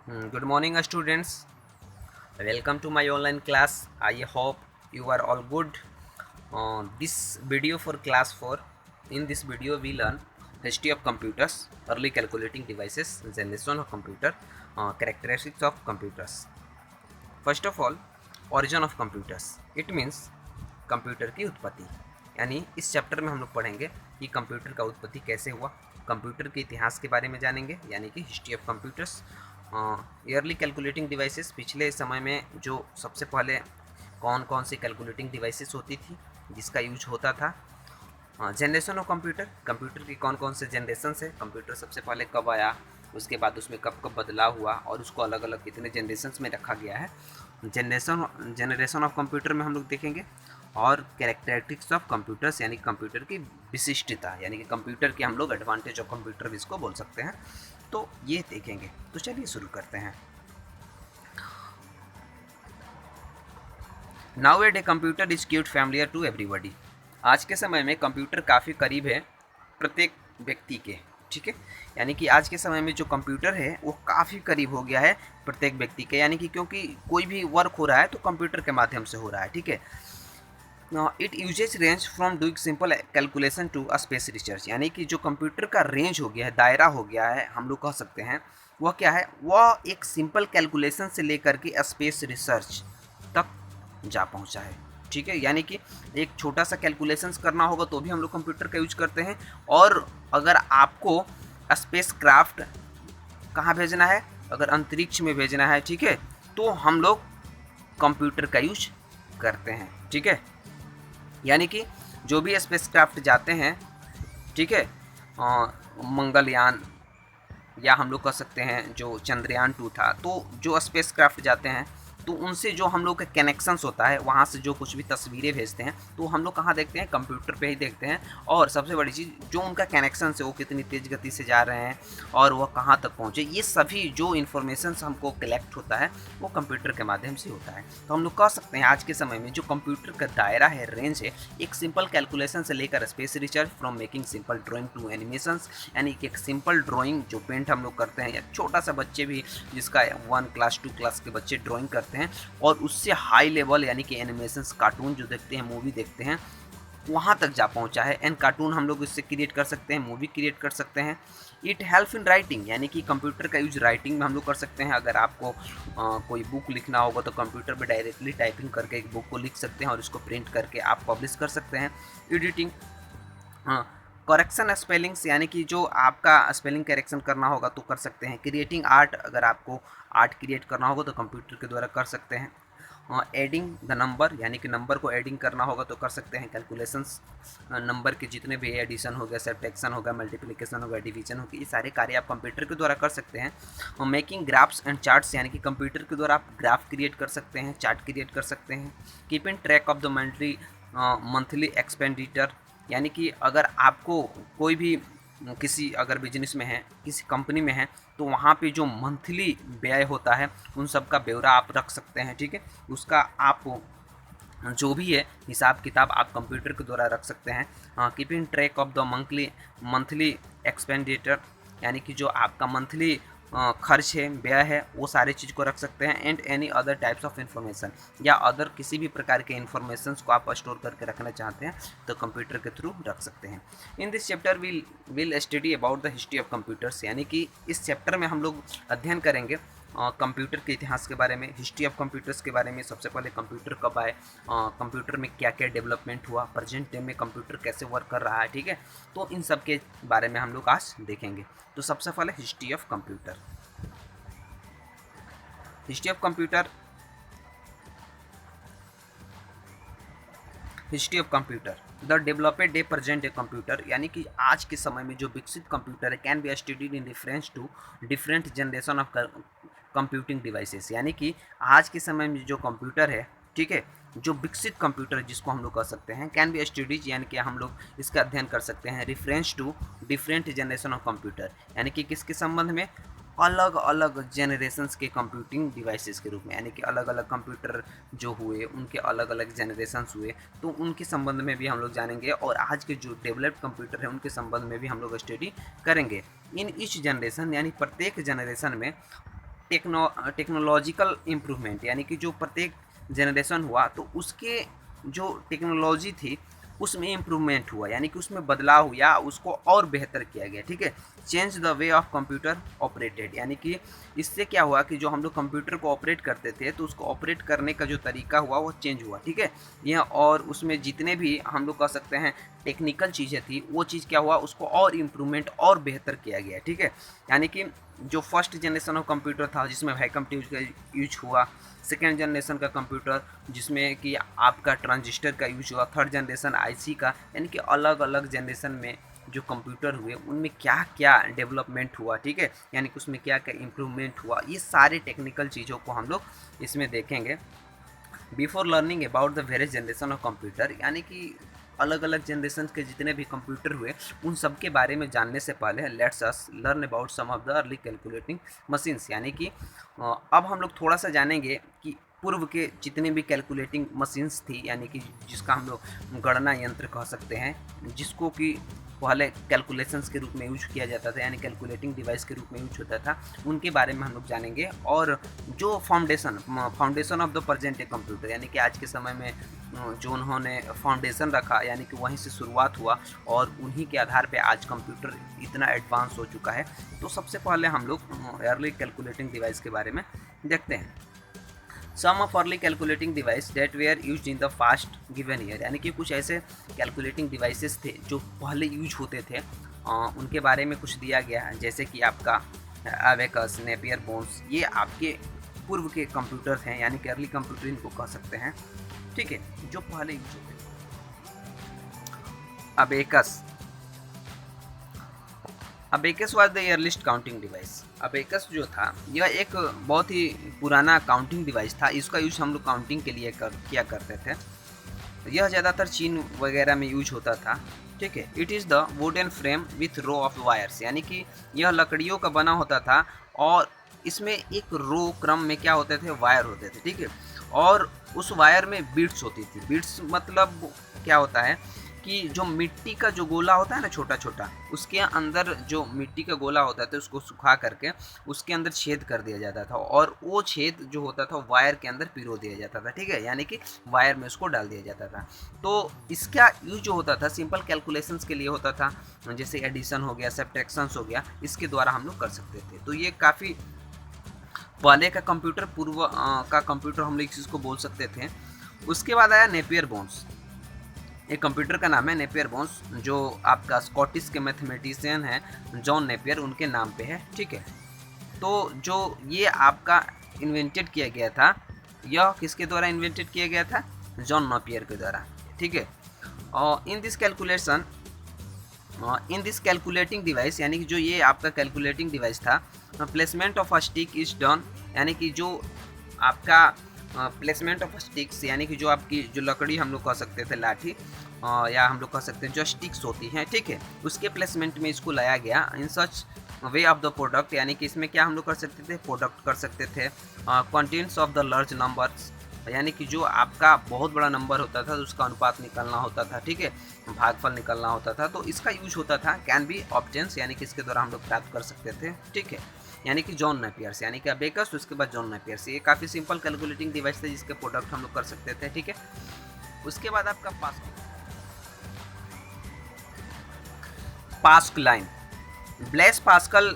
Good morning, students. Welcome to my online class. I hope you are all good. This video for class 4. In this video, we learn history of computers, early calculating devices, generation of computer, characteristics of computers. First of all, origin of computers. It means computer की उत्पत्ति। यानी इस chapter में हम लोग पढ़ेंगे कि computer का उत्पत्ति कैसे हुआ, कंप्यूटर के इतिहास के बारे में जानेंगे यानी कि history of computers. Yearly calculating devices, पिछले समय में जो सबसे पहले कौन कौन सी कैलकुलेटिंग डिवाइसेस होती थी जिसका यूज होता था। जनरेशन ऑफ कंप्यूटर, कंप्यूटर की कौन कौन से जनरेशन है, कंप्यूटर सबसे पहले कब आया, उसके बाद उसमें कब कब बदलाव हुआ और उसको अलग अलग कितने जनरेशन में रखा गया है। जनरेशन ऑफ कंप्यूटर में हम लोग देखेंगे। और कैरेक्टरिस्टिक्स ऑफ कंप्यूटर्स यानी कंप्यूटर की विशिष्टता, यानी कि कंप्यूटर की हम लोग एडवांटेज ऑफ कंप्यूटर भी इसको बोल सकते हैं, तो ये देखेंगे। तो चलिए शुरू करते हैं। Nowadays computer is quite familiar to everybody. आज के समय में कंप्यूटर काफ़ी करीब है प्रत्येक व्यक्ति के, ठीक है। यानी कि आज के समय में जो कंप्यूटर है वो काफ़ी करीब हो गया है प्रत्येक व्यक्ति के, यानी कि क्योंकि कोई भी वर्क हो रहा है तो कंप्यूटर के माध्यम से हो रहा है, ठीक है। It uses range from doing simple calculation to space research. यानी कि जो कंप्यूटर का रेंज हो गया है, दायरा हो गया है, हम लोग कह सकते हैं वह क्या है, वह एक सिंपल कैलकुलेशन से लेकर के स्पेस रिसर्च तक जा पहुंचा है, ठीक है। यानी कि एक छोटा सा कैलकुलेशंस करना होगा तो भी हम लोग कंप्यूटर का यूज करते हैं, और अगर आपको स्पेस क्राफ्ट कहाँ भेजना है, अगर अंतरिक्ष में भेजना है, ठीक है, तो हम लोग कंप्यूटर का यूज करते हैं, ठीक है। यानी कि जो भी स्पेस क्राफ्ट जाते हैं, ठीक है, मंगलयान या हम लोग कह सकते हैं जो चंद्रयान 2 था, तो जो स्पेस क्राफ्ट जाते हैं तो उनसे जो हम लोग का कनेक्शंस होता है, वहाँ से जो कुछ भी तस्वीरें भेजते हैं तो हम लोग कहाँ देखते हैं, कंप्यूटर पे ही देखते हैं। और सबसे बड़ी चीज़ जो उनका कनेक्शन है वो कितनी तेज़ गति से जा रहे हैं और वह कहाँ तक पहुँचे, ये सभी जो इन्फॉर्मेशन हमको कलेक्ट होता है वो कंप्यूटर के माध्यम से होता है। तो हम लोग कह सकते हैं आज के समय में जो कंप्यूटर का दायरा है, रेंज है, एक सिंपल कैलकुलेशन से लेकर space research, from making simple drawing to animations. यानी कि एक सिंपल ड्राइंग जो पेंट हम लोग करते हैं, या छोटा सा बच्चे भी जिसका 1 क्लास 2 क्लास के बच्चे ड्राइंग करते हैं, और उससे हाई लेवल यानी कि एनिमेशंस, कार्टून जो देखते हैं, मूवी देखते हैं, वहाँ तक जा पहुँचा है। एंड कार्टून हम लोग इससे क्रिएट कर सकते हैं, मूवी क्रिएट कर सकते हैं। इट हेल्प इन राइटिंग, यानी कि कंप्यूटर का यूज राइटिंग में हम लोग कर सकते हैं। अगर आपको कोई बुक लिखना होगा तो कंप्यूटर पे डायरेक्टली टाइपिंग करके एक बुक को लिख सकते हैं और इसको प्रिंट करके आप पब्लिश कर सकते हैं। एडिटिंग, करेक्शन स्पेलिंग्स, यानी कि जो आपका स्पेलिंग करेक्शन करना होगा तो कर सकते हैं। क्रिएटिंग आर्ट, अगर आपको आर्ट क्रिएट करना होगा तो कंप्यूटर के द्वारा कर सकते हैं। एडिंग द नंबर, यानी कि नंबर को एडिंग करना होगा तो कर सकते हैं। कैलकुलेशंस, नंबर के जितने भी एडिशन हो गया, सब्ट्रैक्शन होगा, मल्टीप्लिकेशन होगा, डिवीजन होगा, ये सारे कार्य आप कंप्यूटर के द्वारा कर सकते हैं। मेकिंग ग्राफ्स एंड चार्ट्स, यानी कि कंप्यूटर के द्वारा आप ग्राफ क्रिएट कर सकते हैं, चार्ट क्रिएट कर सकते हैं। Keeping track of the monthly expenditure, यानी कि अगर आपको कोई भी किसी अगर बिजनेस में है, किसी कंपनी में है, तो वहाँ पे जो मंथली व्यय होता है उन सब का ब्यौरा आप रख सकते हैं, ठीक है। उसका आप जो भी है हिसाब किताब आप कंप्यूटर के द्वारा रख सकते हैं। Keeping track of the monthly expenditure, यानी कि जो आपका मंथली खर्च है, व्यय है, वो सारे चीज़ को रख सकते हैं। And any other types of information, या अदर किसी भी प्रकार के इन्फॉर्मेशन को आप स्टोर करके रखना चाहते हैं तो कंप्यूटर के थ्रू रख सकते हैं। In this chapter will study about the history of computers, यानी कि इस चैप्टर में हम लोग अध्ययन करेंगे कंप्यूटर के इतिहास के बारे में, हिस्ट्री ऑफ कंप्यूटर्स के बारे में। सबसे पहले कंप्यूटर कब आए, कंप्यूटर में क्या क्या डेवलपमेंट हुआ, प्रेजेंट डे में कंप्यूटर कैसे वर्क कर रहा है, ठीक है। तो इन सब के बारे में हम लोग आज देखेंगे। तो सबसे पहले history of computer. History of computer, history of computer, the developed day present day computer, यानी कि आज के समय में जो विकसित कंप्यूटर है, can be studied in reference to different generation of computing devices. यानी कि आज के समय में जो कंप्यूटर है, ठीक है, जो विकसित कंप्यूटर जिसको हम लोग कह सकते हैं, कैन बी स्टडीज, यानी कि हम लोग इसका अध्ययन कर सकते हैं reference to different generation of computer, यानी कि किसके संबंध में, अलग अलग जनरेशन्स के कंप्यूटिंग डिवाइसेस के रूप में। यानी कि अलग अलग कंप्यूटर जो हुए उनके अलग अलग जनरेशन्स हुए, तो उनके संबंध में भी हम लोग जानेंगे, और आज के जो डेवलप्ड कंप्यूटर है उनके संबंध में भी हम लोग स्टडी करेंगे। इन ईच जनरेशन, यानी प्रत्येक जनरेशन में टेक्नोलॉजिकल इम्प्रूवमेंट, यानी कि जो प्रत्येक जनरेशन हुआ तो उसके जो टेक्नोलॉजी थी उसमें इम्प्रूवमेंट हुआ, यानी कि उसमें बदलाव हुआ, उसको और बेहतर किया गया। ठीक है, change the way of computer operated, यानी कि इससे क्या हुआ कि जो हम लोग कंप्यूटर को ऑपरेट करते थे तो उसको ऑपरेट करने का जो तरीका हुआ वो चेंज हुआ। ठीक है, यह और उसमें जितने भी हम लोग कह सकते हैं टेक्निकल चीज़ें थी वो चीज़ क्या हुआ, उसको और इम्प्रूवमेंट और बेहतर किया गया। ठीक है, यानी कि जो फर्स्ट जनरेशन ऑफ कंप्यूटर था जिसमें वैक्यूम ट्यूब का यूज हुआ, सेकेंड जनरेशन का कंप्यूटर जिसमें कि आपका ट्रांजिस्टर का यूज हुआ, थर्ड जनरेशन आईसी का, यानी कि अलग अलग जनरेशन में जो कंप्यूटर हुए उनमें क्या क्या डेवलपमेंट हुआ। ठीक है, यानी कि उसमें क्या क्या इम्प्रूवमेंट हुआ, ये सारे टेक्निकल चीज़ों को हम लोग इसमें देखेंगे। Before learning about the various generation of computer, यानी कि अलग अलग जनरेशन के जितने भी कंप्यूटर हुए उन सब के बारे में जानने से पहले let's us learn about some of the early calculating machines, यानी कि अब हम लोग थोड़ा सा जानेंगे कि पूर्व के जितने भी कैलकुलेटिंग मशीन्स थी, यानी कि जिसका हम लोग गणना यंत्र कह सकते हैं, जिसको कि पहले कैलकुलेशंस के रूप में यूज किया जाता था, यानी कैलकुलेटिंग डिवाइस के रूप में यूज होता था, उनके बारे में हम लोग जानेंगे। और जो foundation of the present day computer, यानी कि आज के समय में जो उन्होंने फाउंडेशन रखा, यानी कि वहीं से शुरुआत हुआ और उन्हीं के आधार पे आज कंप्यूटर इतना एडवांस हो चुका है। तो सबसे पहले हम लोग अर्ली कैलकुलेटिंग डिवाइस के बारे में देखते हैं। Some of early calculating device that were use in the fast given year, यानी कि कुछ ऐसे कैलकुलेटिंग डिवाइसेस थे जो पहले यूज होते थे, उनके बारे में कुछ दिया गया है, जैसे कि आपका अबेकस, नेपियर बोन्स, ये आपके पूर्व के कंप्यूटर हैं, यानी कि अर्ली कंप्यूटर इनको कह सकते हैं। ठीक है, जो पहले यूज होते थे। Abacus was the earliest counting device. Abacus जो था यह एक बहुत ही पुराना काउंटिंग डिवाइस था, इसका यूज हम लोग काउंटिंग के लिए किया करते थे। यह ज़्यादातर चीन वगैरह में यूज होता था। ठीक है, it is the wooden frame with row of wires, यानी कि यह लकड़ियों का बना होता था और इसमें एक रो क्रम में क्या होते थे, वायर होते थे। ठीक है, और उस वायर में बीट्स होती थी। बीट्स मतलब क्या होता है कि जो मिट्टी का जो गोला होता है ना छोटा छोटा, उसके अंदर जो मिट्टी का गोला होता था उसको सुखा करके उसके अंदर छेद कर दिया जाता था और वो छेद जो होता था वायर के अंदर पिरो दिया जाता था। ठीक है, यानी कि वायर में उसको डाल दिया जाता था। तो इसका यूज जो होता था सिंपल कैलकुलेशंस के लिए होता था, जैसे एडिशन हो गया, सब्ट्रैक्शंस हो गया, इसके द्वारा हम लोग कर सकते थे। तो ये काफ़ी पहले का कंप्यूटर, पूर्व का कंप्यूटर हम लोग इस चीज़ को बोल सकते थे। उसके बाद आया नेपियर बोन्स। एक कंप्यूटर का नाम है नेपियर बोन्स, जो आपका स्कॉटिश के मैथमेटिशियन हैं जॉन नेपियर, उनके नाम पे है। ठीक है, तो जो ये आपका इन्वेंटेड किया गया था, यह किसके द्वारा इन्वेंटेड किया गया था, जॉन नेपियर के द्वारा। ठीक है, और इन दिस कैलकुलेटिंग डिवाइस, यानी कि जो ये आपका कैलकुलेटिंग डिवाइस था, placement of a stick is done, यानी कि जो आपका प्लेसमेंट ऑफ स्टिक्स, यानी कि जो आपकी जो लकड़ी हम लोग कह सकते थे लाठी, या हम लोग कह सकते हैं जो स्टिक्स होती हैं, ठीक है, उसके प्लेसमेंट में इसको लाया गया। इन सच वे ऑफ द प्रोडक्ट, यानी कि इसमें क्या हम लोग कर सकते थे, प्रोडक्ट कर सकते थे। Contents of the large numbers, यानी कि जो आपका बहुत बड़ा नंबर होता था तो उसका अनुपात निकलना होता था। ठीक है, भागफल निकलना होता था, तो इसका यूज होता था। कैन बी ऑब्टेन्स, यानी कि इसके द्वारा हम लोग प्राप्त कर सकते थे। ठीक है, यानी कि जॉन नेपियर से, यानी कि अबेकस, उसके बाद जॉन नेपियर से। ये काफ़ी सिंपल कैलकुलेटिंग डिवाइस थे जिसके प्रोडक्ट हम लोग कर सकते थे। ठीक है, उसके बाद आपका Pascaline. Blaise Pascal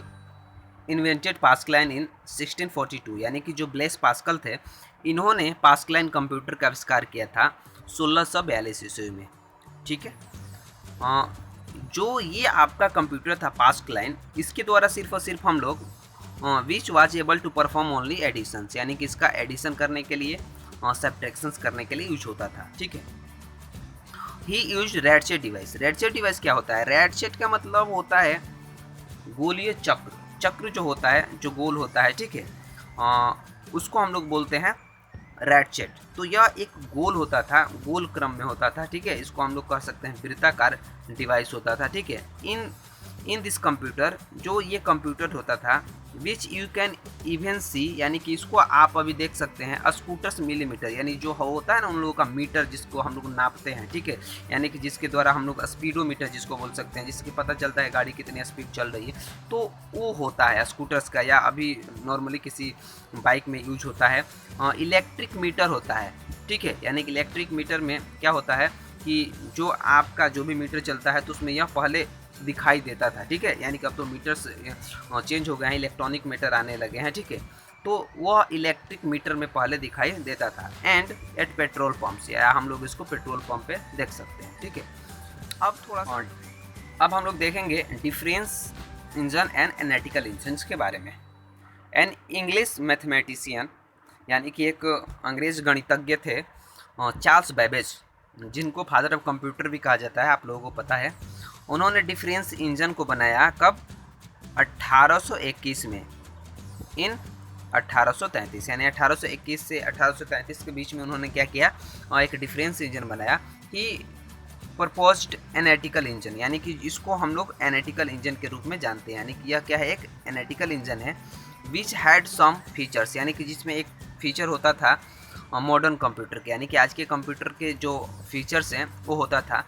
invented Pascaline in 1642, यानी कि जो ब्लेस पास्कल थे इन्होंने पास्कलाइन कंप्यूटर का आविष्कार किया था 1642 ईस्वी में। ठीक है, जो ये आपका कंप्यूटर था पास्कलाइन, इसके द्वारा सिर्फ और सिर्फ हम लोग which was able to perform only additions, यानी कि इसका एडिशन करने के लिए, सब्ट्रैक्शंस करने के लिए यूज होता था। ठीक है, ही यूज रैटशेट डिवाइस। रैटशेट डिवाइस क्या होता है, रैटशेट का मतलब होता है गोलीय चक्र। चक्र जो होता है, जो गोल होता है, ठीक है, उसको हम लोग बोलते हैं रैटशेट। तो यह एक गोल होता था, गोल क्रम में होता था। ठीक है, इसको हम लोग कह सकते हैं वृत्ताकार डिवाइस होता था। ठीक है, इन इन दिस कंप्यूटर, जो ये कंप्यूटर होता था, विच यू कैन इवन सी, यानी कि इसको आप अभी देख सकते हैं स्कूटर्स मिलीमीटर, यानी जो होता है ना उन लोगों का मीटर जिसको हम लोग नापते हैं, ठीक है, यानी कि जिसके द्वारा हम लोग स्पीडोमीटर जिसको बोल सकते हैं, जिसके पता चलता है गाड़ी कितनी स्पीड चल रही है, तो वो होता है स्कूटर्स का, या अभी नॉर्मली किसी बाइक में यूज होता है इलेक्ट्रिक मीटर होता है, ठीक है। यानी कि इलेक्ट्रिक मीटर में क्या होता है कि जो आपका जो भी मीटर चलता है तो उसमें यह पहले दिखाई देता था, ठीक है, यानी कि अब तो मीटर्स चेंज हो गए हैं, इलेक्ट्रॉनिक मीटर आने लगे हैं, ठीक है, तो वह इलेक्ट्रिक मीटर में पहले दिखाई देता था। एंड एट पेट्रोल पंप्स, या हम लोग इसको पेट्रोल पंप पे देख सकते हैं, ठीक है। अब थोड़ा सा अब हम लोग देखेंगे difference engine and analytical engine के बारे में। एन इंग्लिश मैथमेटिशियन, यानी कि एक अंग्रेज गणितज्ञ थे चार्ल्स बेबेज, जिनको फादर ऑफ कंप्यूटर भी कहा जाता है, आप लोगों को पता है। उन्होंने डिफरेंस इंजन को बनाया कब? 1821 में, इन 1833, यानी 1821 से 1833 के बीच में उन्होंने क्या किया, एक डिफरेंस इंजन बनाया कि प्रपोज्ड एनालिटिकल इंजन, यानी कि इसको हम लोग एनालिटिकल इंजन के रूप में जानते हैं। यानी कि यह क्या है, एक एनालिटिकल इंजन है विच हैड सम फीचर्स, यानी कि जिसमें एक फीचर होता था मॉडर्न कंप्यूटर के, यानी कि आज के कंप्यूटर के जो फीचर्स हैं वो होता था।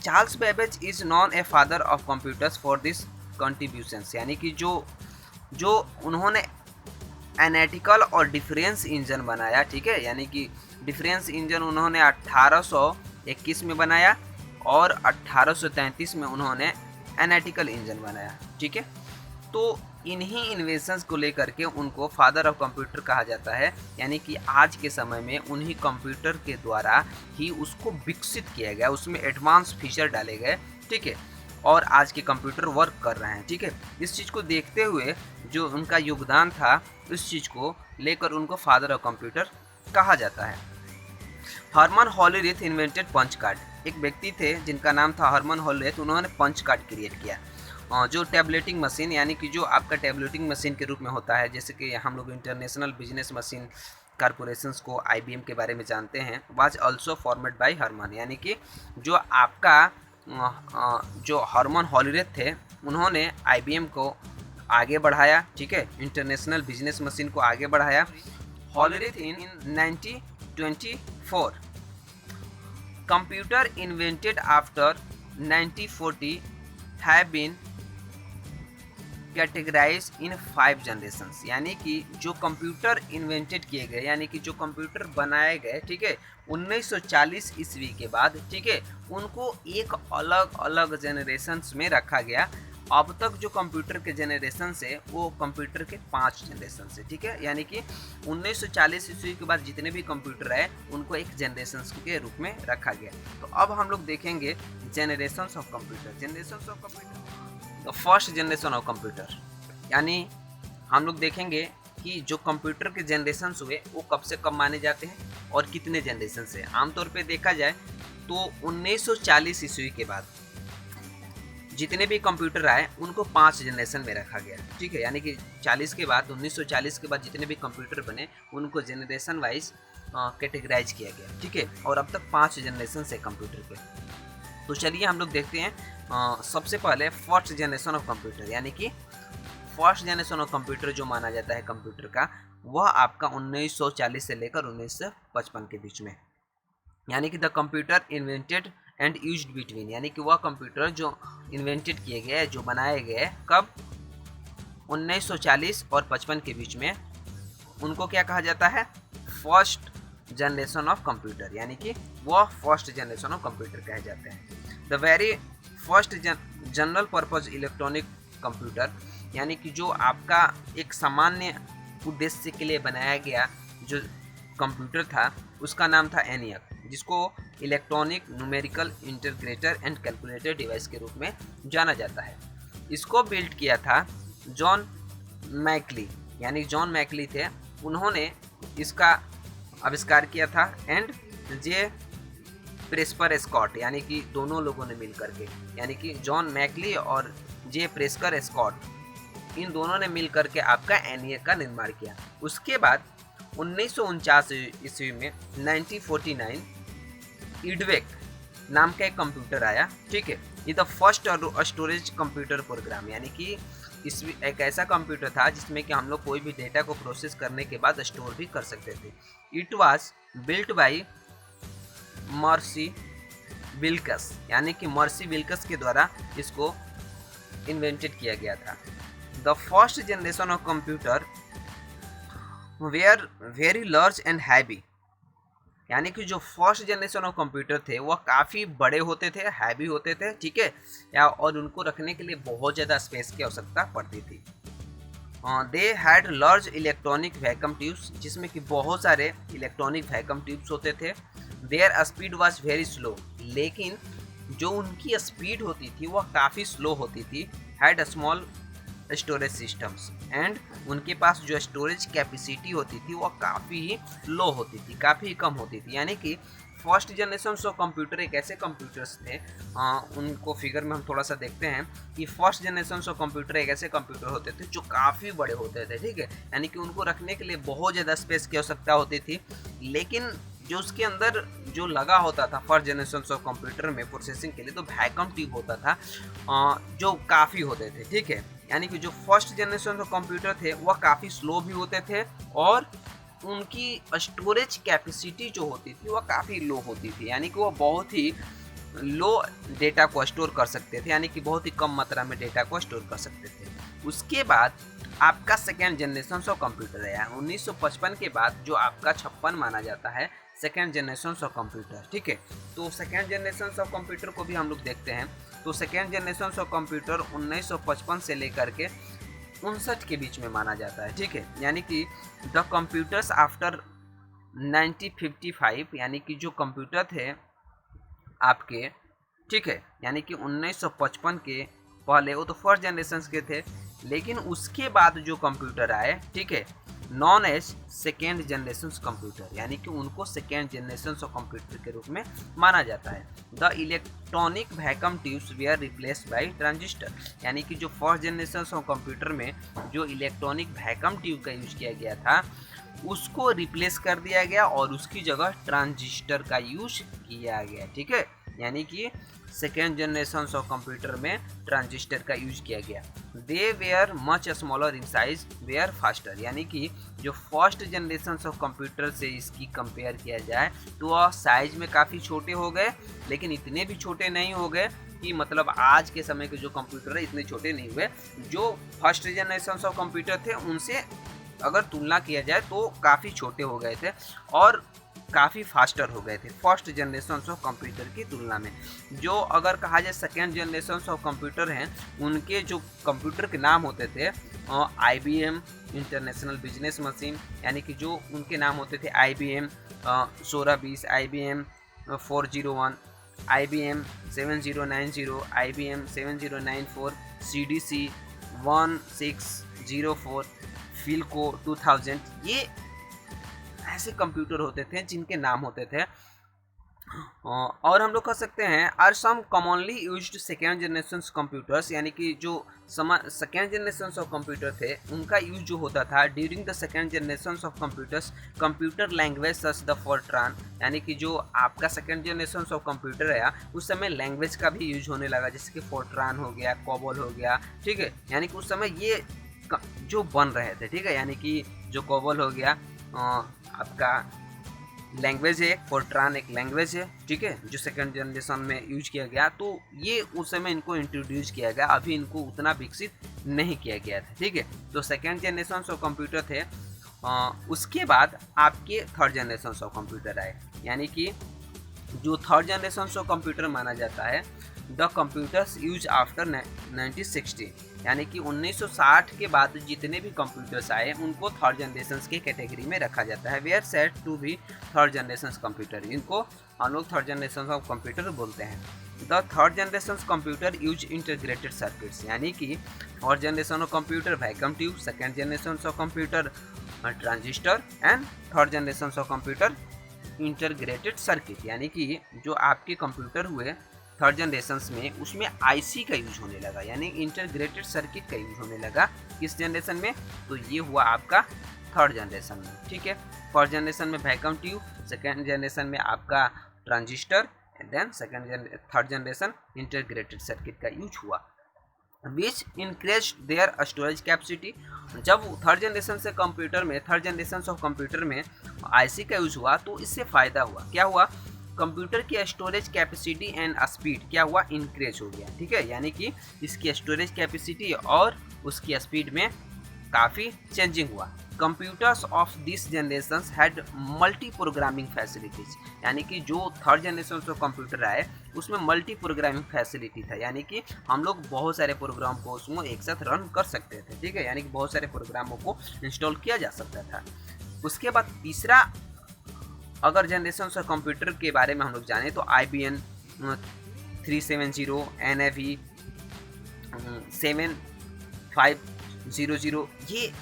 Charles Babbage is non a father of computers for this contributions, यानी कि जो उन्होंने एनालिटिकल और डिफरेंस इंजन बनाया, ठीक है, यानी कि डिफरेंस इंजन उन्होंने 1821 में बनाया और 1833 में उन्होंने एनालिटिकल इंजन बनाया, ठीक है। तो इन्हीं इन्वेंशंस को लेकर के उनको फादर ऑफ कंप्यूटर कहा जाता है, यानी कि आज के समय में उन्हीं कंप्यूटर के द्वारा ही उसको विकसित किया गया, उसमें एडवांस फीचर डाले गए, ठीक है, और आज के कंप्यूटर वर्क कर रहे हैं, ठीक है। इस चीज़ को देखते हुए जो उनका योगदान था, इस चीज़ को लेकर उनको फादर ऑफ कंप्यूटर कहा जाता है। हरमन हॉलीरेथ इन्वेंटेड पंच कार्ड, एक व्यक्ति थे जिनका नाम था हरमन हॉलीरेथ, उन्होंने पंच कार्ड क्रिएट किया, जो टैबलेटिंग मशीन, यानी कि जो आपका टैबलेटिंग मशीन के रूप में होता है, जैसे कि हम लोग इंटरनेशनल बिजनेस मशीन कॉरपोरेशंस को IBM के बारे में जानते हैं, was also formed by Herman, यानी कि जो आपका जो हरमन हॉलीरेथ थे उन्होंने IBM को आगे बढ़ाया, ठीक है, इंटरनेशनल बिजनेस मशीन को आगे बढ़ाया। Hollerith in 1924, computer invented after 1940 have been categorize in 5 generations, यानी कि जो कंप्यूटर इन्वेंटेड किए गए, यानी कि जो कंप्यूटर बनाए गए, ठीक है, 1940 ईस्वी के बाद, ठीक है, उनको एक अलग अलग जनरेशंस में रखा गया। अब तक जो कंप्यूटर के जनरेशन है वो कंप्यूटर के 5 जनरेशन है, ठीक है, यानी कि 1940 ईस्वी के बाद जितने भी कंप्यूटर आए उनको एक जनरेशन के रूप में रखा गया। तो अब हम लोग देखेंगे generations of computer. Generations of computer, the first generation of computer, यानी हम लोग देखेंगे कि जो कंप्यूटर के जनरेशन हुए वो कब से कब माने जाते हैं और कितने जनरेशन से। आमतौर पे देखा जाए तो 1940 ईस्वी के बाद जितने भी कंप्यूटर आए उनको 5 जनरेशन में रखा गया, ठीक है, यानी कि 40 के बाद 1940 के बाद जितने भी कंप्यूटर बने उनको जनरेशन वाइज कैटेगराइज किया गया, ठीक है, और अब तक 5 जनरेशन है कंप्यूटर पे। तो चलिए हम लोग देखते हैं सबसे पहले फर्स्ट जनरेशन ऑफ कंप्यूटर, यानी कि फर्स्ट जनरेशन ऑफ कंप्यूटर जो माना जाता है कंप्यूटर का, वह आपका 1940 से लेकर 1955 के बीच में, यानी कि the computer invented and used between, यानी कि वह कंप्यूटर जो इन्वेंटेड किए गए, जो बनाए गए कब, 1940 और 55 के बीच में, उनको क्या कहा जाता है, फर्स्ट जनरेशन ऑफ कंप्यूटर, यानी कि वह फर्स्ट जनरेशन ऑफ कंप्यूटर कहे जाते हैं। The very first general purpose electronic computer, यानी कि जो आपका एक सामान्य उद्देश्य के लिए बनाया गया जो कंप्यूटर था उसका नाम था ENIAC, जिसको electronic numerical integrator and calculator device के रूप में जाना जाता है। इसको बिल्ड किया था जॉन मैकली, यानी जॉन मैकली थे, उन्होंने इसका आविष्कार किया था, एंड जे प्रेस्पर स्कॉट, यानी कि दोनों लोगों ने मिल करके, यानी कि जॉन मैकली और जे प्रेस्कर स्कॉट, इन दोनों ने मिल करके आपका ENIAC का निर्माण किया। उसके बाद 1949 ईस्वी में 1949 इडवेक नाम का एक कंप्यूटर आया, ठीक है, ये the first storage computer program, यानी कि इस एक ऐसा कंप्यूटर था जिसमें कि हम लोग कोई भी डेटा को प्रोसेस करने के बाद स्टोर भी कर सकते थे। It was built by mercy Wilkes, यानी कि मर्सी विल्कस के द्वारा इसको इन्वेंटेड किया गया था। The first generation of computer were very large and heavy, यानी कि जो फर्स्ट जनरेशन ऑफ कंप्यूटर थे वह काफ़ी बड़े होते थे, हैवी होते थे, ठीक है, या और उनको रखने के लिए बहुत ज़्यादा स्पेस की आवश्यकता पड़ती थी। They had large electronic vacuum tubes, जिसमें कि बहुत सारे इलेक्ट्रॉनिक वैक्यूम ट्यूब्स होते थे। There speed was very slow, लेकिन जो उनकी स्पीड होती थी वह काफ़ी स्लो होती थी। Had small storage systems and उनके पास जो स्टोरेज कैपेसिटी होती थी वह काफ़ी ही लो होती थी, काफ़ी कम होती थी। यानी कि फर्स्ट जनरेशन ऑफ कंप्यूटर एक ऐसे कंप्यूटर्स थे, उनको फिगर में हम थोड़ा सा देखते हैं कि फर्स्ट जनरेशन ऑफ कंप्यूटर एक ऐसे कंप्यूटर होते थे जो काफ़ी बड़े होते थे, ठीक है, यानी कि उनको रखने के लिए बहुत ज़्यादा स्पेस की आवश्यकता होती थी। लेकिन जो उसके अंदर जो लगा होता था फर्स्ट जनरेशन ऑफ कंप्यूटर में प्रोसेसिंग के लिए, तो वैक्यूम ट्यूब होता था जो काफ़ी होते थे, ठीक है, यानी कि जो फर्स्ट जनरेशन ऑफ कंप्यूटर थे वह काफ़ी स्लो भी होते थे और उनकी स्टोरेज कैपेसिटी जो होती थी वह काफ़ी लो होती थी, यानी कि वह बहुत ही लो डेटा को स्टोर कर सकते थे, यानी कि बहुत ही कम मात्रा में डेटा को स्टोर कर सकते थे। उसके बाद आपका सेकेंड जनरेशन ऑफ कंप्यूटर आया 1955 के बाद, जो आपका 56 माना जाता है सेकेंड जनरेशन ऑफ कंप्यूटर, ठीक है। तो सेकेंड जनरेशन ऑफ कंप्यूटर को भी हम लोग देखते हैं। तो सेकेंड जनरेशन ऑफ कंप्यूटर 1955 से लेकर के 59 के बीच में माना जाता है, ठीक है, यानी कि द कंप्यूटर्स आफ्टर 1955, यानी कि जो कंप्यूटर थे आपके, ठीक है, यानी कि 1955 के पहले वो तो फर्स्ट जनरेशन के थे, लेकिन उसके बाद जो कंप्यूटर आए, ठीक है, known as second generation computer, यानी कि उनको सेकेंड जनरेशन ऑफ कंप्यूटर के रूप में माना जाता है। The electronic vacuum tubes were replaced by transistor, यानी कि जो फर्स्ट जनरेशन ऑफ कंप्यूटर में जो इलेक्ट्रॉनिक वैक्यूम ट्यूब का यूज किया गया था उसको रिप्लेस कर दिया गया और उसकी जगह ट्रांजिस्टर का यूज किया गया, ठीक है, यानी कि सेकेंड जनरेशन ऑफ कंप्यूटर में ट्रांजिस्टर का यूज किया गया। They were much smaller in size were faster, यानी कि जो फर्स्ट जनरेशन ऑफ कंप्यूटर से इसकी कंपेयर किया जाए तो वह साइज में काफ़ी छोटे हो गए, लेकिन इतने भी छोटे नहीं हो गए कि मतलब आज के समय के जो कंप्यूटर है इतने छोटे नहीं हुए। जो फर्स्ट जनरेशन ऑफ कंप्यूटर थे उनसे अगर तुलना किया जाए तो काफ़ी छोटे हो गए थे और काफ़ी फास्टर हो गए थे फर्स्ट जनरेशन ऑफ कंप्यूटर की तुलना में। जो अगर कहा जाए सेकेंड जनरेशन ऑफ कंप्यूटर हैं, उनके जो कंप्यूटर के नाम होते थे IBM इंटरनेशनल बिजनेस मशीन, यानी कि जो उनके नाम होते थे IBM 1620, IBM 401, IBM 7090, IBM 7094, CDC 1604, फिल्को 2000, ये ऐसे कंप्यूटर होते थे जिनके नाम होते थे। और हम लोग कह सकते हैं are some commonly used second generation computers, यानी कि जो सेकेंड जनरेशन ऑफ कंप्यूटर थे उनका यूज जो होता था during the second generation of computers computer language such the Fortran, यानी कि जो आपका सेकेंड जनरेशन ऑफ कंप्यूटर आया उस समय लैंग्वेज का भी यूज होने लगा, जैसे कि फोर्ट्रान हो गया, कोबोल हो गया, ठीक है, यानी कि उस समय ये जो बन रहे थे, ठीक है, यानी कि जो कोबोल हो गया आपका लैंग्वेज है, फोर्ट्रान एक लैंग्वेज है, ठीक है, जो सेकेंड जनरेशन में यूज किया गया, तो ये उस समय इनको इंट्रोड्यूस किया गया, अभी इनको उतना विकसित नहीं किया गया था, ठीक है। तो सेकेंड जनरेशन ऑफ कंप्यूटर थे। उसके बाद आपके थर्ड जनरेशन ऑफ कंप्यूटर आए, यानी कि जो थर्ड जनरेशन ऑफ कंप्यूटर माना जाता है द कंप्यूटर्स यूज आफ्टर 1960, यानी कि 1960 के बाद जितने भी कंप्यूटर्स आए उनको थर्ड जनरेशन के कैटेगरी में रखा जाता है। Were set to be third generation computer, इनको हम लोग थर्ड जनरेशन ऑफ कंप्यूटर बोलते हैं। The third generation computer use integrated circuits, यानी कि third generation of computer vacuum tube, second generation of computer transistor and third generation of computer integrated circuit, यानी कि जो आपके कंप्यूटर हुए थर्ड जनरेशन में उसमें IC का यूज होने लगा, यानी इंटीग्रेटेड सर्किट का यूज होने लगा किस जनरेशन में, तो ये हुआ आपका थर्ड जनरेशन में, ठीक है। फर्स्ट जनरेशन में वैक्यूम ट्यूब, सेकेंड जनरेशन में आपका transistor then third generation integrated circuit का यूज हुआ, which increase their storage capacity. जब थर्ड जनरेशन से कंप्यूटर में, थर्ड जनरेशन ऑफ कंप्यूटर में आईसी का यूज हुआ तो इससे फ़ायदा हुआ, क्या हुआ, कंप्यूटर की स्टोरेज कैपेसिटी एंड स्पीड क्या हुआ, इंक्रीज हो गया, ठीक है, यानी कि इसकी स्टोरेज कैपेसिटी और उसकी स्पीड में काफ़ी चेंजिंग हुआ। Computers of this generation had multi programming facilities, यानी कि जो थर्ड जनरेशन से कंप्यूटर आए उसमें मल्टी प्रोग्रामिंग फैसिलिटी था, यानी कि हम लोग बहुत सारे प्रोग्राम को उसमें एक साथ रन कर सकते थे, ठीक है, यानी कि बहुत सारे प्रोग्रामों को इंस्टॉल किया जा सकता था। उसके बाद तीसरा अगर जनरेशन से कंप्यूटर के बारे में हम लोग जाने तो IBM 370, NAV 7500, ये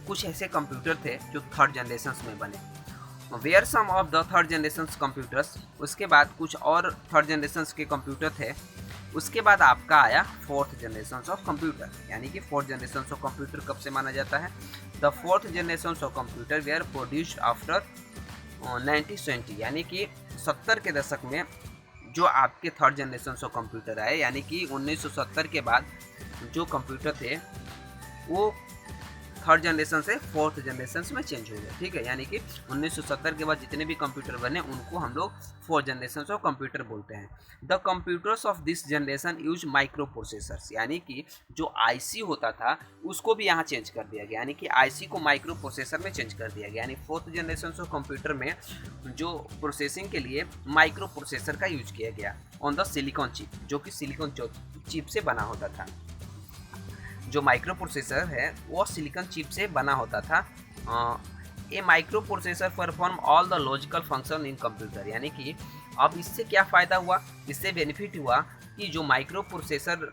कुछ ऐसे कंप्यूटर थे जो थर्ड जनरेशन में बने। Were some of the third generation computers, उसके बाद कुछ और थर्ड जनरेशन के कंप्यूटर थे। उसके बाद आपका आया फोर्थ जनरेशन ऑफ कंप्यूटर, यानी कि फोर्थ जनरेशन ऑफ कंप्यूटर कब से माना जाता है, the fourth generation of computer were produced after 1920, यानी कि 70 के दशक में जो आपके थर्ड जनरेशन ऑफ कंप्यूटर आए, यानी कि 1970 के बाद जो कंप्यूटर थे वो थर्ड जनरेशन से फोर्थ जनरेशन में चेंज हो गया, ठीक है, यानी कि 1970 के बाद जितने भी कंप्यूटर बने उनको हम लोग फोर्थ जनरेशन ऑफ कंप्यूटर बोलते हैं। The computers of this generation use micro processors, यानी कि जो आईसी होता था उसको भी यहाँ चेंज कर दिया गया, यानी कि आईसी को माइक्रो प्रोसेसर में चेंज कर दिया गया, यानी फोर्थ जनरेशन ऑफ कंप्यूटर में जो प्रोसेसिंग के लिए माइक्रो प्रोसेसर का यूज किया गया ऑन द सिलिकॉन चिप, जो कि सिलिकॉन चिप से बना होता था। जो माइक्रो प्रोसेसर है वो सिलिकॉन चिप से बना होता था। A microprocessor perform all the logical function in computer, यानी कि अब इससे क्या फ़ायदा हुआ, इससे बेनिफिट हुआ कि जो माइक्रो प्रोसेसर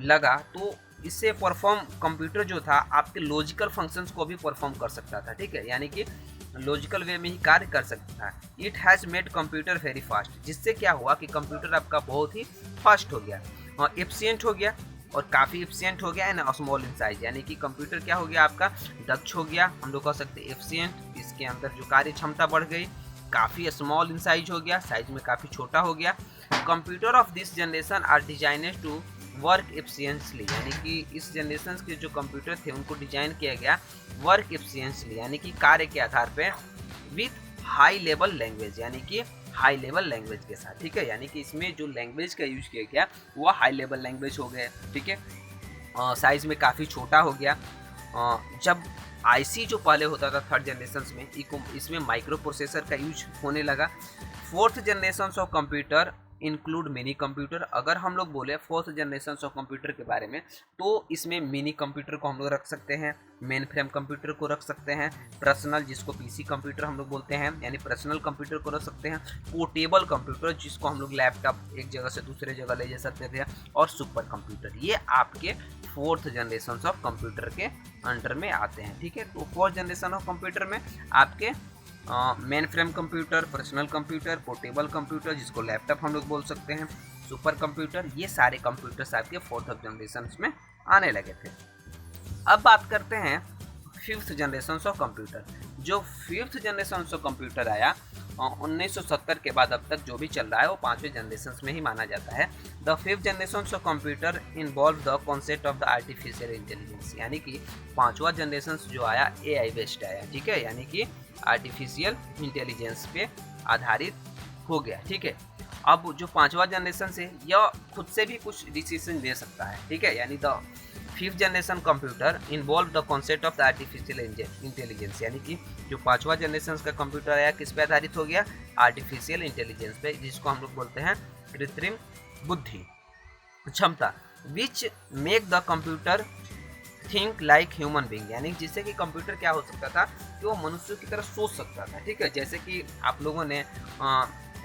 लगा तो इससे परफॉर्म कंप्यूटर जो था आपके लॉजिकल फंक्शंस को भी परफॉर्म कर सकता था, ठीक है, यानी कि लॉजिकल वे में ही कार्य कर सकता था। It has made computer very fast, जिससे क्या हुआ कि कंप्यूटर आपका बहुत ही फास्ट हो गया और एफिशिएंट हो गया और काफ़ी एफिशिएंट हो गया एंड स्मॉल इन साइज, यानी कि कंप्यूटर क्या हो गया आपका, दक्ष हो गया, हम लोग कह सकते हैं एफिशिएंट, इसके अंदर जो कार्य क्षमता बढ़ गई, काफ़ी स्मॉल इन साइज हो गया, साइज में काफ़ी छोटा हो गया। Computer of this generation are designed to work efficiently, यानी कि इस जनरेशन के जो कंप्यूटर थे उनको डिजाइन किया गया वर्क एफिशिएंटली, यानी कि कार्य के आधार पर विथ हाई लेवल लैंग्वेज, यानी कि हाई लेवल लैंग्वेज के साथ, ठीक है, यानी कि इसमें जो लैंग्वेज का यूज किया गया वो हाई लेवल लैंग्वेज हो गया, ठीक है, साइज़ में काफ़ी छोटा हो गया। जब आईसी जो पहले होता था थर्ड जनरेशन में, इसमें माइक्रो प्रोसेसर का यूज होने लगा। Fourth generation of computer include mini computer, अगर हम लोग बोले फोर्थ जनरेशन ऑफ कंप्यूटर के बारे में तो इसमें मिनी कंप्यूटर को हम लोग रख सकते हैं, मेन फ्रेम कंप्यूटर को रख सकते हैं, पर्सनल जिसको पीसी कंप्यूटर हम लोग बोलते हैं, यानी पर्सनल कंप्यूटर को रख सकते हैं, पोर्टेबल कंप्यूटर जिसको हम लोग लैपटॉप एक जगह से दूसरे जगह ले जा सकते थे, और सुपर कंप्यूटर। ये आपके फोर्थ जनरेशन ऑफ कंप्यूटर के अंडर में आते हैं, ठीक है। तो फोर्थ जनरेशन ऑफ कंप्यूटर में आपके main frame computer, personal computer, portable computer जिसको लैपटॉप हम लोग बोल सकते हैं, सुपर कंप्यूटर, ये सारे कंप्यूटर्स आपके फोर्थ जनरेशन में आने लगे थे। अब बात करते हैं फिफ्थ जनरेशन ऑफ कंप्यूटर। जो फिफ्थ जनरेशन ऑफ कंप्यूटर आया 1970 के बाद अब तक जो भी चल रहा है वो पांचवें जनरेशन में ही माना जाता है। The fifth generation of computer involve the concept of the artificial intelligence, यानी कि पांचवा जनरेशन जो आया AI बेस्ड आया, ठीक है, यानी कि आर्टिफिशियल इंटेलिजेंस पे आधारित हो गया, ठीक है। अब जो पांचवा जनरेशन से यह खुद से भी कुछ डिसीजन ले सकता है, ठीक है, यानी the fifth generation computer involve the concept of the artificial intelligence, यानी कि जो पांचवा जनरेशन का कंप्यूटर आया किस पे आधारित हो गया, आर्टिफिशियल इंटेलिजेंस पे, जिसको हम लोग बोलते हैं कृत्रिम बुद्धि क्षमता, which make the computer think like human being, यानी जिससे कि कंप्यूटर क्या हो सकता था कि वो मनुष्य की तरह सोच सकता था, ठीक है। जैसे कि आप लोगों ने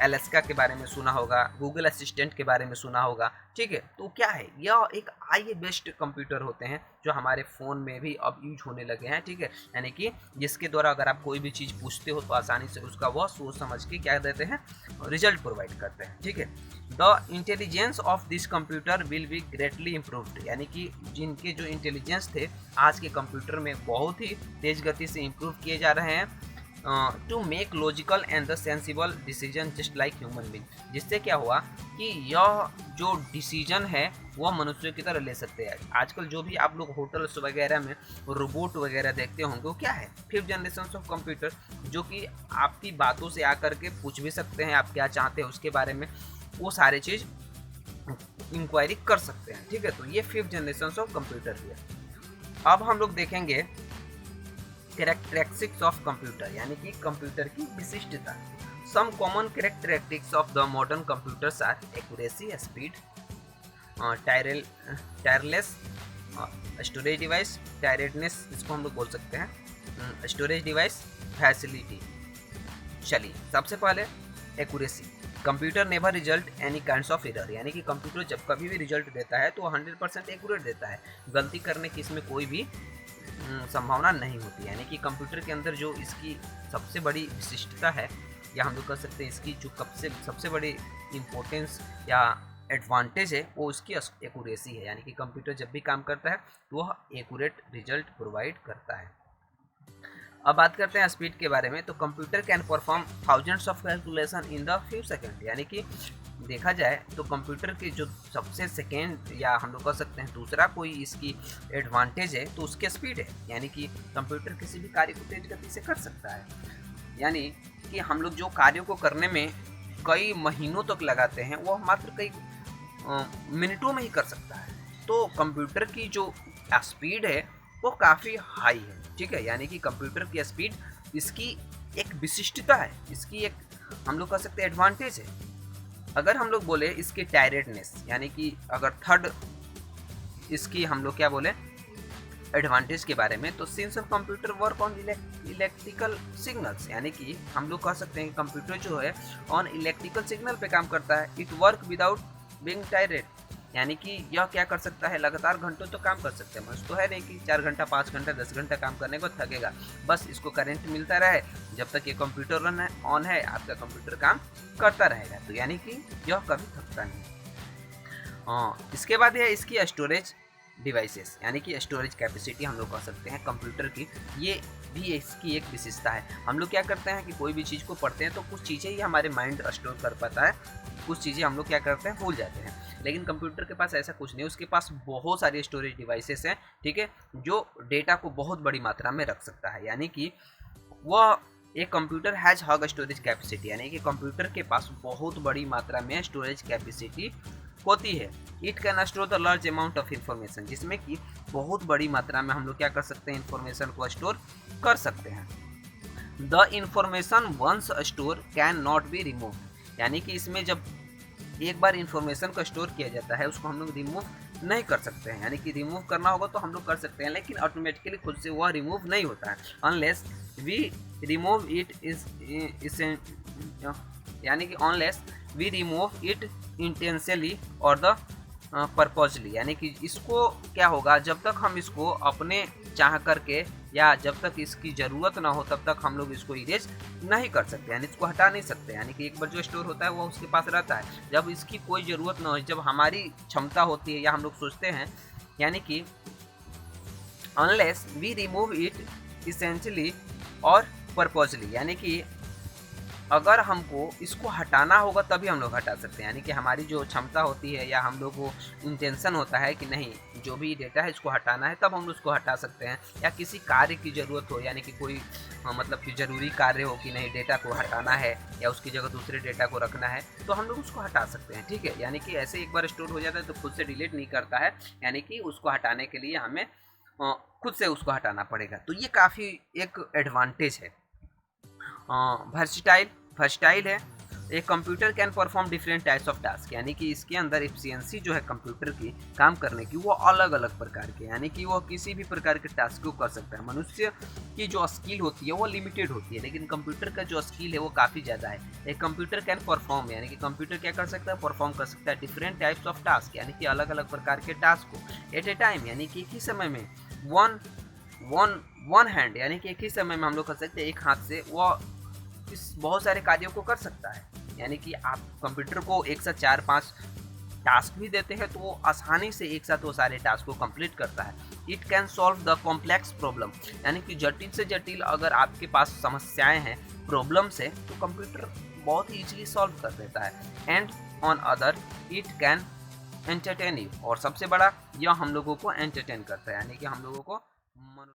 एलेक्सा के बारे में सुना होगा, गूगल असिस्टेंट के बारे में सुना होगा, ठीक है। तो क्या है, यह एक AI बेस्ड कंप्यूटर होते हैं जो हमारे फ़ोन में भी अब यूज होने लगे हैं, ठीक है, यानी कि जिसके द्वारा अगर आप कोई भी चीज़ पूछते हो तो आसानी से उसका वह सोच समझ के क्या देते हैं, रिजल्ट प्रोवाइड करते हैं, ठीक है। The intelligence of this computer will be greatly improved, यानी कि जिनके जो इंटेलिजेंस थे आज के कंप्यूटर में बहुत ही तेज़ गति से इम्प्रूव किए जा रहे हैं। To make logical and the sensible decision just like human being. जिससे क्या हुआ कि यह जो डिसीजन है वह मनुष्यों की तरह ले सकते हैं। आजकल जो भी आप लोग होटल्स वगैरह में रोबोट वगैरह देखते होंगे वो क्या है, 5th जनरेशन ऑफ कंप्यूटर, जो कि आपकी बातों से आकर के पूछ भी सकते हैं आप क्या चाहते हैं उसके बारे में, वो सारे चीज़ इंक्वायरी कर सकते हैं। ठीक है, तो ये 5th जनरेशन ऑफ कंप्यूटर है। अब हम लोग देखेंगे कैरेक्टरिस्टिक्स ऑफ कंप्यूटर, यानी कि कंप्यूटर की विशिष्टता। Some common characteristics of the modern computers are accuracy, speed, tireless, storage device, tiredness इसको हम लोग बोल सकते हैं, स्टोरेज डिवाइस, फैसिलिटी। चलिए, सबसे पहले accuracy. Computer never result any kinds of error, यानी कि कंप्यूटर जब कभी भी रिजल्ट देता है तो 100% एक्यूरेट देता है, गलती करने की इसमें कोई भी संभावना नहीं होती। यानी कि कंप्यूटर के अंदर जो इसकी सबसे बड़ी विशिष्टता है, या हम लोग कह सकते हैं इसकी जो सबसे बड़ी इम्पोर्टेंस या एडवांटेज है, वो उसकी एक्यूरेसी है। यानी कि कंप्यूटर जब भी काम करता है तो वह एक्यूरेट रिजल्ट प्रोवाइड करता है। अब बात करते हैं स्पीड के बारे में। तो computer can perform thousands of calculation in the few second, यानी कि देखा जाए तो कंप्यूटर की जो सबसे सेकेंड या हम लोग कह सकते हैं दूसरा कोई इसकी एडवांटेज है तो उसके स्पीड है। यानी कि कंप्यूटर किसी भी कार्य को तेज गति से कर सकता है, यानी कि हम लोग जो कार्यों को करने में कई महीनों तक लगाते हैं वो मात्र कई मिनटों में ही कर सकता है। तो कंप्यूटर की जो स्पीड है वो काफ़ी हाई है। ठीक है, यानी कि कंप्यूटर की स्पीड इसकी एक विशिष्टता है, इसकी एक हम लोग कह सकते हैं एडवांटेज है। अगर हम लोग बोले इसकी टायरेडनेस, यानी कि अगर थर्ड इसकी हम लोग क्या बोले एडवांटेज के बारे में, तो since of computer work on electrical signals, यानी कि हम लोग कह सकते हैं कंप्यूटर जो है ऑन इलेक्ट्रिकल सिग्नल पे काम करता है। It work without being tired, यानी कि यह क्या कर सकता है, लगातार घंटों तो काम कर सकते हैं। मस्त तो है नहीं कि 4 घंटा 5 घंटा 10 घंटा काम करने को थकेगा, बस इसको करंट मिलता रहे जब तक ये कंप्यूटर रन है ऑन है, आपका कंप्यूटर काम करता रहेगा। तो यानी कि यह कभी थकता नहीं। इसके बाद है इसकी स्टोरेज डिवाइसेस, यानी कि स्टोरेज कैपेसिटी हम लोग कह सकते हैं कंप्यूटर की, ये भी इसकी एक विशेषता है। हम लोग क्या करते हैं कि कोई भी चीज़ को पढ़ते हैं तो कुछ चीज़ें ही हमारे माइंड स्टोर कर पाता है, कुछ चीज़ें हम लोग क्या करते हैं भूल जाते हैं। लेकिन कंप्यूटर के पास ऐसा कुछ नहीं, उसके पास बहुत सारी स्टोरेज डिवाइसेस हैं, ठीक है, जो डेटा को बहुत बड़ी मात्रा में रख सकता है। यानी कि वह एक computer has hug storage capacity, यानी कि कंप्यूटर के पास बहुत बड़ी मात्रा में स्टोरेज कैपेसिटी होती है। It can store the large amount of information, जिसमें कि बहुत बड़ी मात्रा में हम लोग क्या कर सकते हैं, इंफॉर्मेशन को स्टोर कर सकते हैं। The information once store can not be remove, यानी कि इसमें जब एक बार इंफॉर्मेशन को स्टोर किया जाता है उसको हम लोग रिमूव नहीं कर सकते हैं। यानी कि रिमूव करना होगा तो हम लोग कर सकते हैं, लेकिन ऑटोमेटिकली खुद से वह रिमूव नहीं होता है अनलेस वी रिमूव इट यानी कि unless we remove it intentionally और द पर्पजली, यानी कि इसको क्या होगा, जब तक हम इसको अपने चाह करके या जब तक इसकी ज़रूरत ना हो तब तक हम लोग इसको इरेज नहीं कर सकते, यानी इसको हटा नहीं सकते। यानी कि एक बार जो स्टोर होता है वो उसके पास रहता है, जब इसकी कोई ज़रूरत ना हो, जब हमारी क्षमता होती है या हम लोग सोचते हैं, यानी कि unless we remove it essentially और पर्पजली, यानी कि अगर हमको इसको हटाना होगा तभी हम लोग हटा सकते हैं। यानी कि हमारी जो क्षमता होती है या हम लोग को इंटेंशन होता है कि नहीं जो भी डेटा है इसको हटाना है, तब हम उसको हटा सकते हैं। या किसी कार्य की ज़रूरत हो, यानी कि कोई मतलब कि ज़रूरी कार्य हो कि नहीं डेटा को हटाना है या उसकी जगह दूसरे डेटा को रखना है, तो हम लोग उसको हटा सकते हैं। ठीक है, यानी कि ऐसे एक बार स्टोर हो जाता है तो खुद से डिलीट नहीं करता है, यानी कि उसको हटाने के लिए हमें खुद से उसको हटाना पड़ेगा। तो ये काफ़ी एक एडवांटेज है। वर्सटाइल है, एक computer can perform different types of task, यानी कि इसके अंदर एफिशिएंसी जो है कंप्यूटर की काम करने की वो अलग अलग प्रकार के, यानी कि वो किसी भी प्रकार के टास्क को कर सकता है। मनुष्य की जो स्किल होती है वो लिमिटेड होती है, लेकिन कंप्यूटर का जो स्किल है वो काफ़ी ज़्यादा है। एक कंप्यूटर कैन परफॉर्म, यानी कि कंप्यूटर क्या कर सकता है, परफॉर्म कर सकता है डिफरेंट टाइप्स ऑफ टास्क, यानी कि अलग अलग प्रकार के टास्क को एट ए टाइम, यानी कि एक ही समय में वन हैंड, यानी कि एक ही समय में हम लोग कर सकते हैं एक हाथ से वो इस बहुत सारे कार्यों को कर सकता है। यानी कि आप कंप्यूटर को एक साथ 4-5 टास्क भी देते हैं तो वो आसानी से एक साथ वो सारे टास्क को कंप्लीट करता है। It can solve the complex problem, यानी कि जटिल से जटिल अगर आपके पास समस्याएं हैं, प्रॉब्लम्स है, तो कंप्यूटर बहुत ही ईजिली सॉल्व कर देता है। And on other it can entertain you, और सबसे बड़ा यह हम लोगों को एंटरटेन करता है, यानी कि हम लोगों को